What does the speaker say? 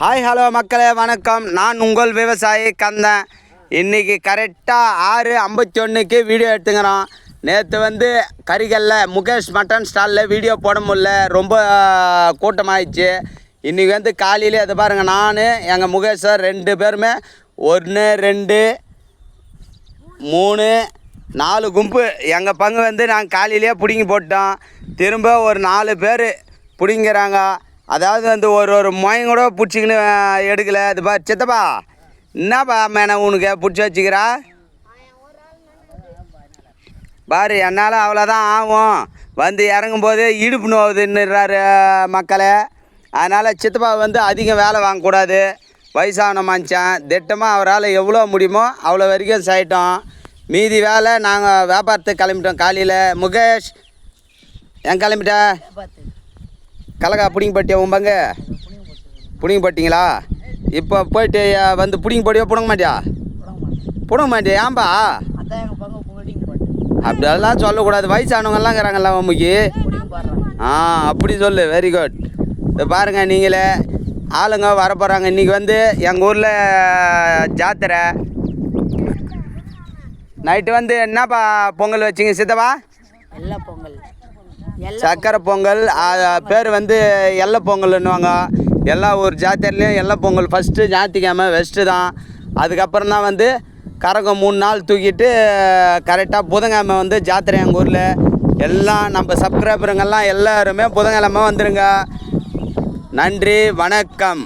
Hi hello மக்களே வணக்கம். நான் உங்கள் விவசாயி கந்தன். இன்றைக்கி கரெக்டாக 6:51க்கு வீடியோ எடுத்துக்கிறோம். நேற்று வந்து கறிகளில் முகேஷ் மட்டன் ஸ்டாலில் வீடியோ போட முடியல, ரொம்ப கூட்டமாகிடுச்சு. இன்றைக்கி வந்து காலையிலே அதை பாருங்கள், நான் எங்கள் முகேஷ் சார் 2 பேருமே 1 2 3 4 கும்பு எங்கள் பங்கு வந்து நாங்கள் காலையிலே பிடுங்கி போட்டோம். திரும்ப ஒரு 4 பேர் பிடிங்கிறாங்க. அதாவது வந்து ஒரு மொயம் கூட பிடிச்சிக்கின்னு எடுக்கலை. அது பா சித்தப்பா, என்னப்பா மேனை உனக்கு பிடிச்சி வச்சுக்கிறா பாரு. என்னால் அவ்வளோதான் ஆகும். வந்து இறங்கும்போது இடுப்பு நோவுதுன்னுறாரு மக்களே. அதனால் சித்தப்பா வந்து அதிகம் வேலை வாங்கக்கூடாது. வயசான மனுஷன், திட்டமாக அவரால் எவ்வளோ முடியுமோ அவ்வளோ வரைக்கும் செய்யட்டோம். மீதி வேலை நாங்கள் வியாபாரத்துக்கு கிளம்பிட்டோம். காலையில் முகேஷ் என் கிளம்பிட்டேன். கலக்கா பிடிங்கி பட்டியா உன் பங்கு பிடிங்கி பட்டிங்களா? இப்போ போயிட்டு வந்து பிடிங்கி போட்டியா பிடுங்க மாட்டியா? பிடுங்க மாட்டியா? ஏன்பா அப்படியெல்லாம் சொல்லக்கூடாது. வயசானவங்கெல்லாம் இருக்கிறாங்கல்ல மம்மிக்கு. அப்படி சொல்லு. Very good. இப்போ பாருங்கள், நீங்களே ஆளுங்க வரப்போகிறாங்க. இன்றைக்கி வந்து எங்கள் ஊரில் ஜாத்திரை. நைட்டு வந்து என்னப்பா பொங்கல் வச்சிங்க சித்தப்பா? பொங்கல், சக்கரை பொங்கல். பேர் வந்து எல்லை பொங்கல்னுவாங்க. எல்லா ஊர் ஜாத்திரையிலையும் எல்லை பொங்கல் ஃபஸ்ட்டு ஞாயிற்றுக்கிழமை வெஸ்ட்டு தான். அதுக்கப்புறம் தான் வந்து கரகம் 3 நாள் தூக்கிட்டு கரெக்டாக புதன்கிழமை வந்து ஜாத்திரை. எங்கள் ஊரில் எல்லாம் நம்ம சப்ஸ்கிரைபருங்கெல்லாம் எல்லாருமே புதன்கிழமை வந்துடுங்க. நன்றி, வணக்கம்.